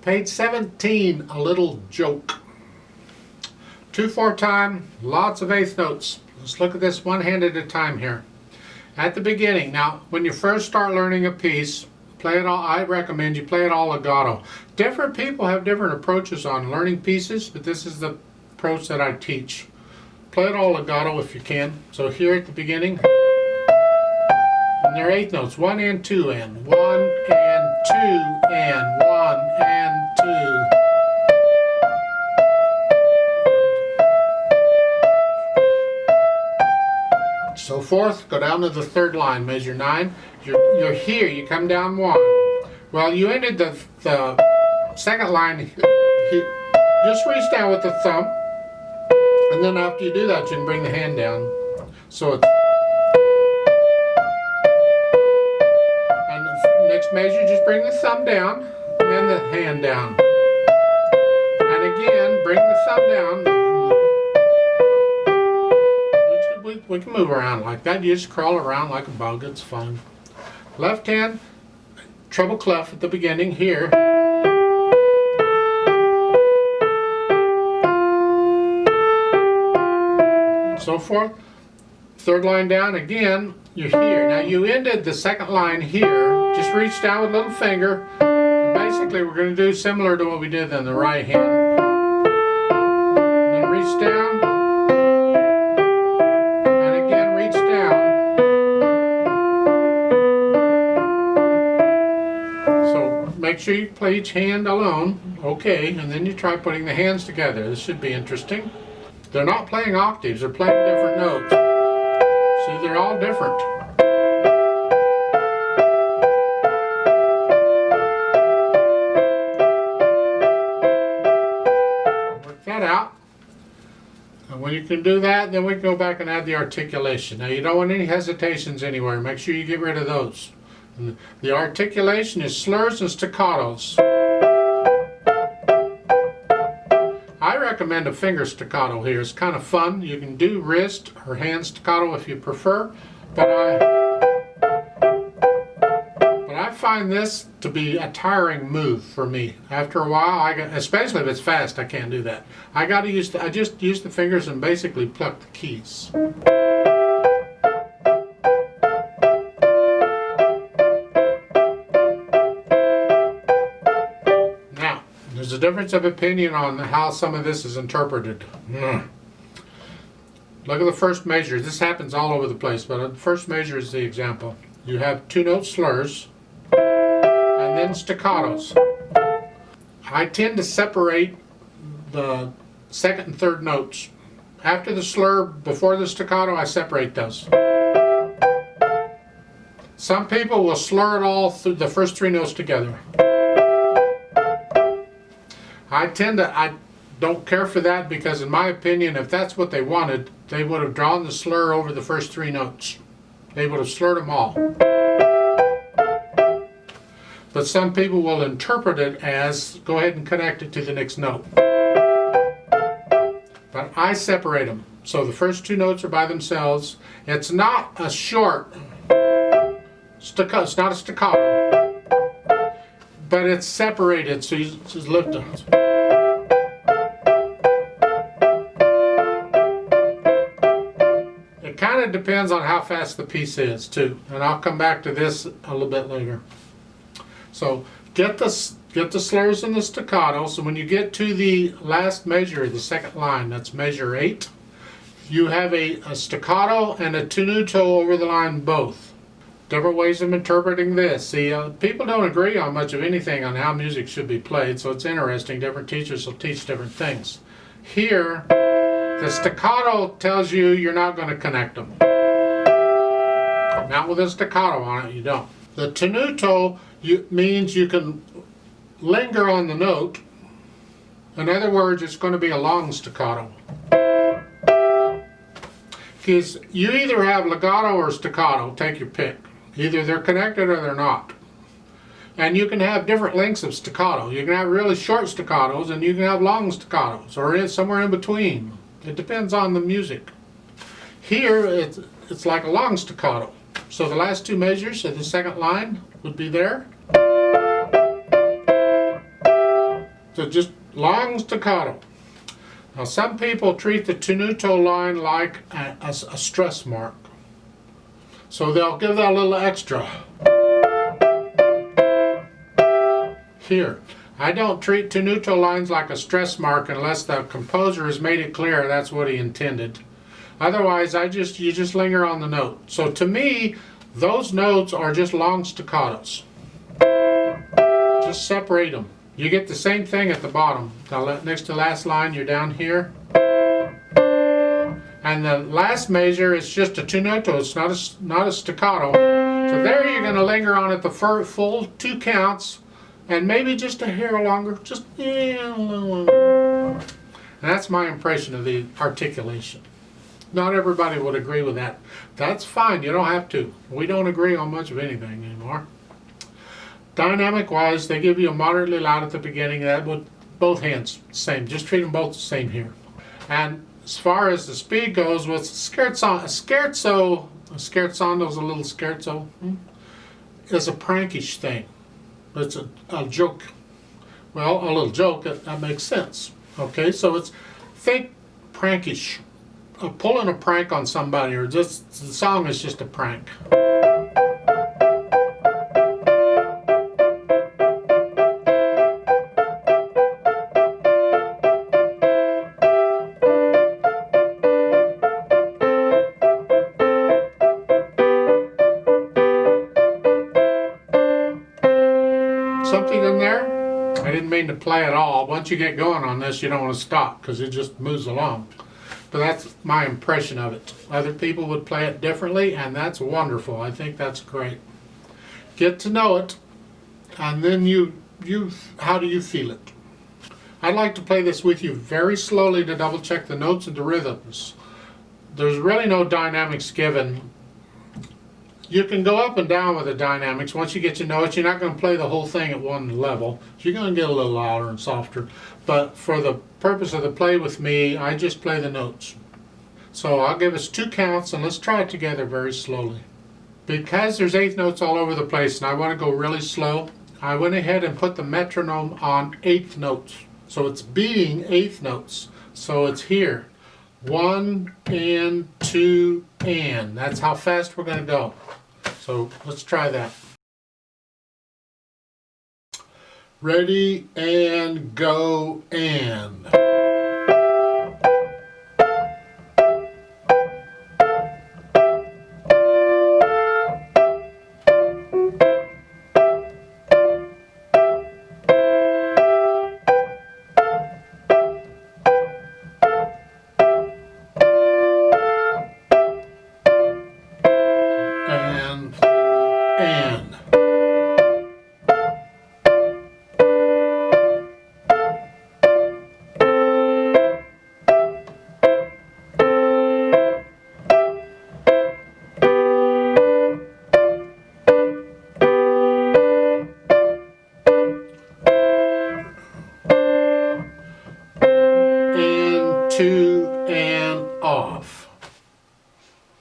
Page 17, a little joke. 2/4 time, lots of eighth notes. Let's look at this one hand at a time here. At the beginning, now when you first start learning a piece, play it all. I recommend you play it all legato. Different people have different approaches on learning pieces, but this is the approach that I teach. Play it all legato if you can. So here at the beginning, and they're eighth notes, 1 and 2 and 1 and 2 and 1 and 2. So forth, go down to the third line, measure 9. You're here, you come down 1. Well, you ended the second line, just reach down with the thumb, and then after you do that, you can bring the hand down. So it's, and the next measure, just bring the thumb down, and then the hand down. And again, bring the thumb down. We can move around like that. You just crawl around like a bug. It's fun. Left hand, treble clef at the beginning here. So forth. Third line down again. You're here. Now you ended the second line here. Just reach down with a little finger. And basically, we're going to do similar to what we did on the right hand. Then reach down. Make sure you play each hand alone, okay, and then you try putting the hands together. This should be interesting. They're not playing octaves, they're playing different notes. See, they're all different. Work that out. And when you can do that, then we can go back and add the articulation. Now you don't want any hesitations anywhere. Make sure you get rid of those. The articulation is slurs and staccatos. I recommend a finger staccato here. It's kind of fun. You can do wrist or hand staccato if you prefer, but I find this to be a tiring move for me. After a while, especially if it's fast, I can't do that. I just use the fingers and basically pluck the keys. There's a difference of opinion on how some of this is interpreted. Look at the first measure. This happens all over the place, but the first measure is the example. You have 2-note slurs and then staccatos. I tend to separate the second and third notes. After the slur, before the staccato, I separate those. Some people will slur it all through the first 3 notes together. I don't care for that because in my opinion, if that's what they wanted, they would have drawn the slur over the first 3 notes. They would have slurred them all. But some people will interpret it as, go ahead and connect it to the next note. But I separate them. So the first 2 notes are by themselves. It's not a short staccato, it's not a staccato. But it's separated, so you just lift it. It kind of depends on how fast the piece is, too. And I'll come back to this a little bit later. So get the slurs and the staccato. So when you get to the last measure, the second line, that's measure 8, you have a staccato and a tenuto over the line both. Different ways of interpreting this. See, people don't agree on much of anything on how music should be played, so it's interesting. Different teachers will teach different things. Here, the staccato tells you you're not going to connect them. Not with a staccato on it, you don't. The tenuto means you can linger on the note. In other words, it's going to be a long staccato. Because you either have legato or staccato, take your pick. Either they're connected or they're not. And you can have different lengths of staccato. You can have really short staccatos and you can have long staccatos or somewhere in between. It depends on the music. Here it's like a long staccato. So the last 2 measures of the second line would be there. So just long staccato. Now some people treat the tenuto line like a stress mark. So they'll give that a little extra. Here. I don't treat tenuto lines like a stress mark unless the composer has made it clear that's what he intended. Otherwise, you just linger on the note. So to me, those notes are just long staccatos. Just separate them. You get the same thing at the bottom. Next to the last line, you're down here. And the last measure is just a tenuto. It's not a staccato. So there you're going to linger on it the full 2 counts. And maybe just a hair longer, just and that's my impression of the articulation. Not everybody would agree with that. That's fine, you don't have to. We don't agree on much of anything anymore. Dynamic wise, they give you a moderately loud at the beginning, that with both hands, same. Just treat them both the same here. And as far as the speed goes, with scherzando is a little scherzo, is a prankish thing. It's a joke. Well, a little joke, that makes sense. Okay, so think prankish. Pulling a prank on somebody, or just the song is just a prank. Something in there? I didn't mean to play at all. Once you get going on this, you don't want to stop because it just moves along. But that's my impression of it. Other people would play it differently, and that's wonderful. I think that's great. Get to know it, and then how do you feel it? I'd like to play this with you very slowly to double check the notes and the rhythms. There's really no dynamics given. You can go up and down with the dynamics. Once you get to know it, you're not going to play the whole thing at one level. You're going to get a little louder and softer. But for the purpose of the play with me, I just play the notes. So I'll give us 2 counts, and let's try it together very slowly. Because there's 8th notes all over the place, and I want to go really slow, I went ahead and put the metronome on 8th notes. So it's beating 8th notes. So it's here. 1 and 2 and. That's how fast we're going to go. So let's try that. Ready and go and.